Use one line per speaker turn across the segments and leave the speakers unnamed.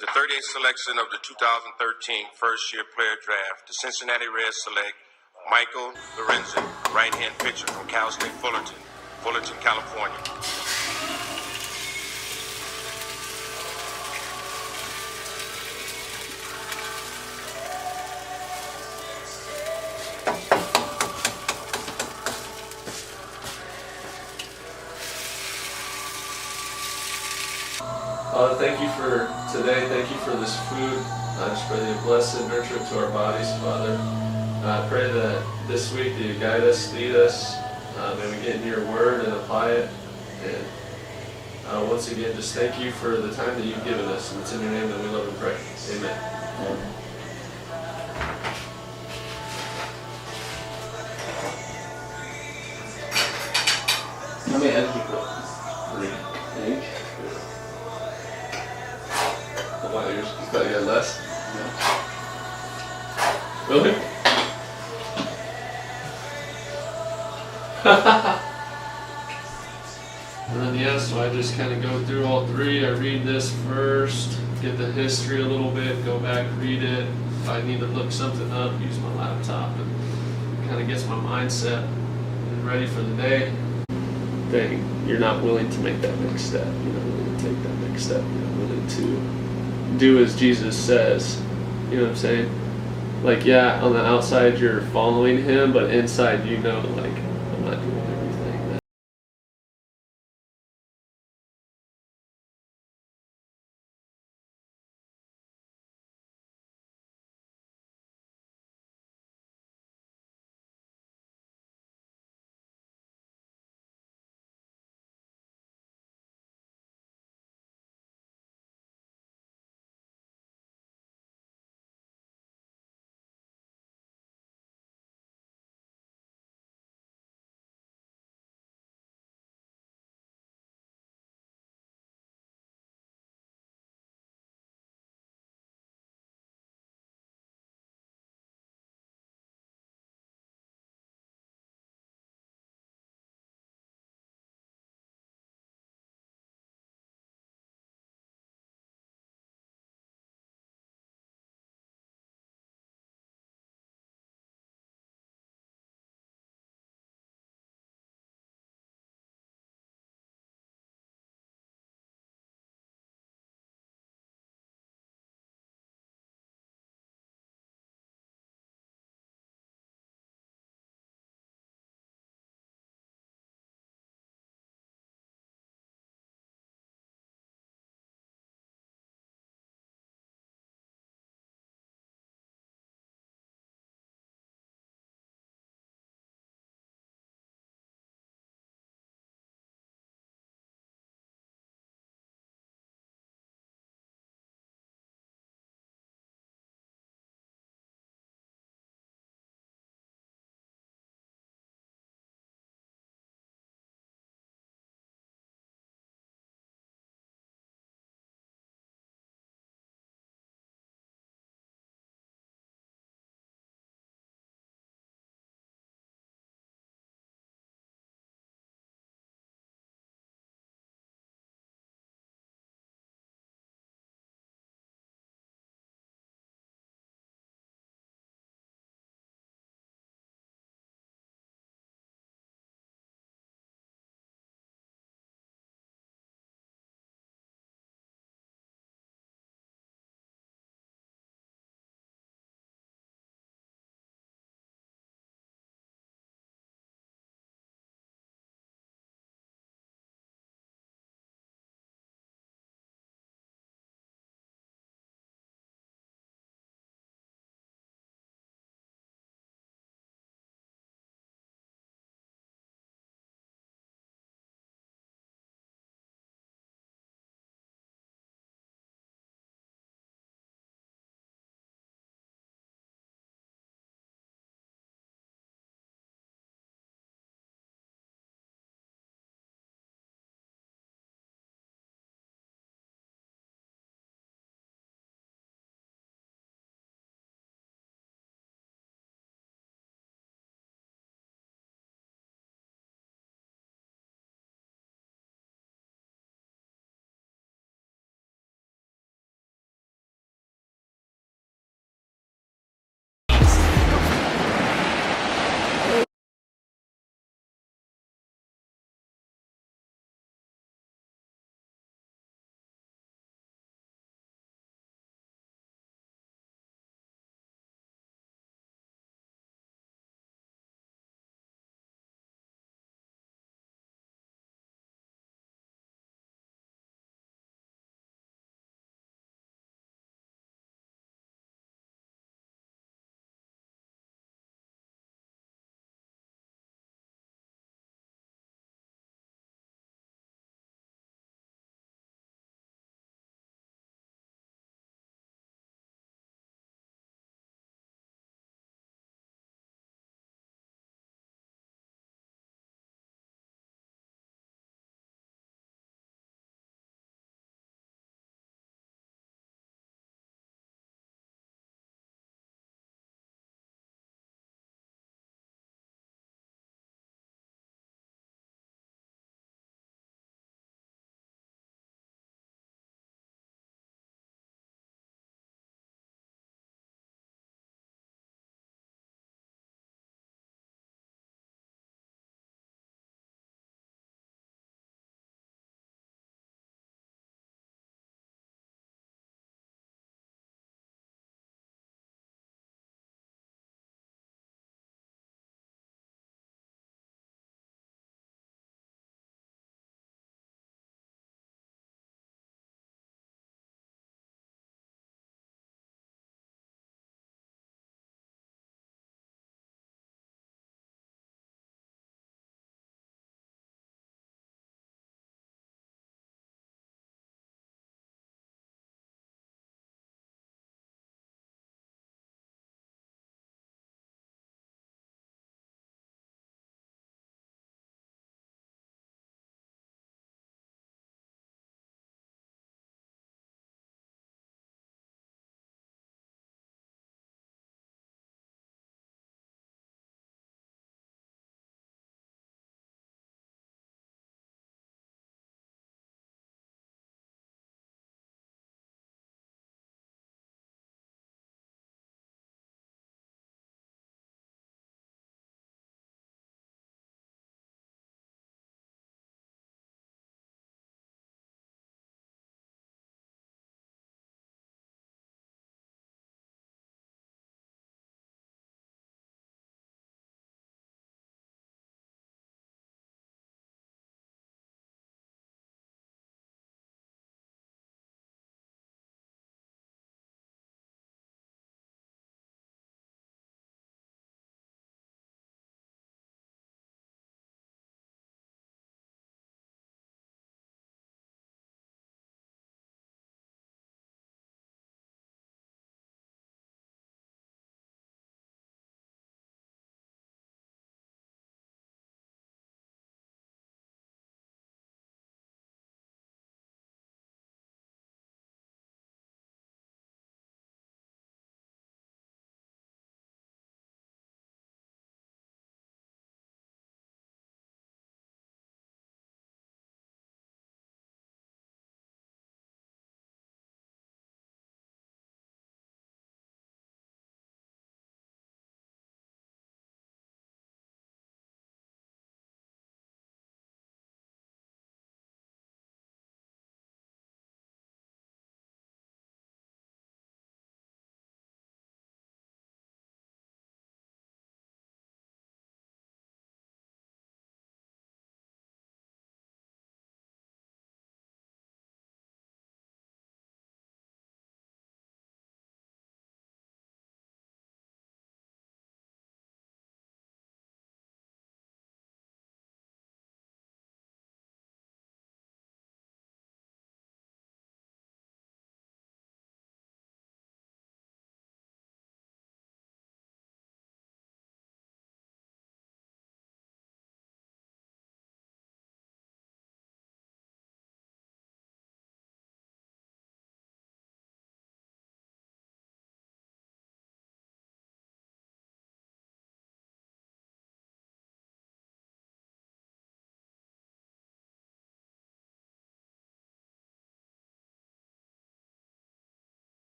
With the 38th selection of the 2013 first-year player draft, the Cincinnati Reds select Michael Lorenzen, right-hand pitcher from Cal State Fullerton, California.
Father, thank you for today. Thank you for this food. I just pray that you bless it, nurture it to our bodies, Father. I pray that this week that you guide us, lead us. May we get in your word and apply it. And once again, just thank you for the time that you've given us. And it's in your name that we love and pray. Amen.
How many eggs you put? 3 each?
How about yours? You thought you had less?
Yeah.
Really? And then so I just kind of go through all 3. I read this first, get the history a little bit, go back, read it. If I need to look something up, use my laptop, and kind of gets my mindset and ready for the day. Thing, you're not willing to make that next step. You're not willing to take that next step. You're not willing to do as Jesus says. You know what I'm saying? Like, yeah, on the outside you're following him, but inside you know, like, I'm not doing it.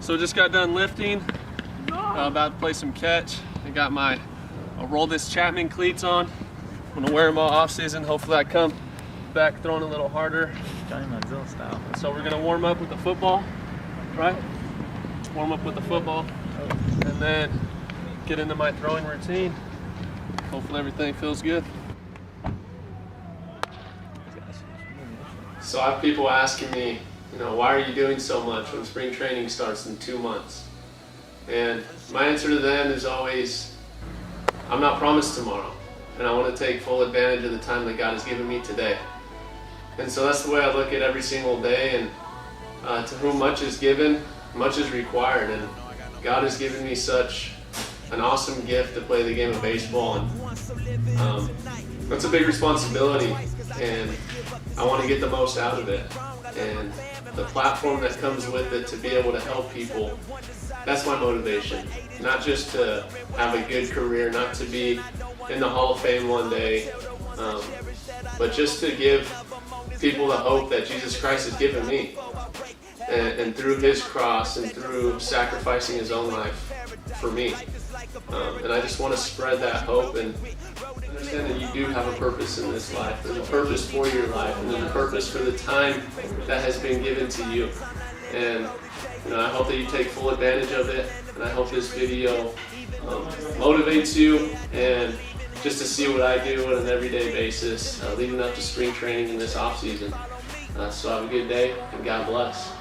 So just got done lifting, about to play some catch. I got my Roll This Chapman cleats on. I'm gonna wear them all off season. Hopefully I come back throwing a little harder.
Johnny Manziel style.
So we're gonna warm up with the football, right? Warm up with the football, and then get into my throwing routine. Hopefully everything feels good. So I have people asking me, why are you doing so much when spring training starts in 2 months? And my answer to them is always, I'm not promised tomorrow, and I want to take full advantage of the time that God has given me today. And so that's the way I look at every single day, and to whom much is given, much is required. And God has given me such an awesome gift to play the game of baseball, and that's a big responsibility, and I want to get the most out of it. And the platform that comes with it to be able to help people, that's my motivation. Not just to have a good career, not to be in the Hall of Fame one day, but just to give people the hope that Jesus Christ has given me. And through his cross and through sacrificing his own life for me. And I just want to spread that hope and understand that you do have a purpose in this life. There's a purpose for your life, and there's a purpose for the time that has been given to you. And I hope that you take full advantage of it, and I hope this video motivates you and just to see what I do on an everyday basis leading up to spring training in this off season. So have a good day, and God bless.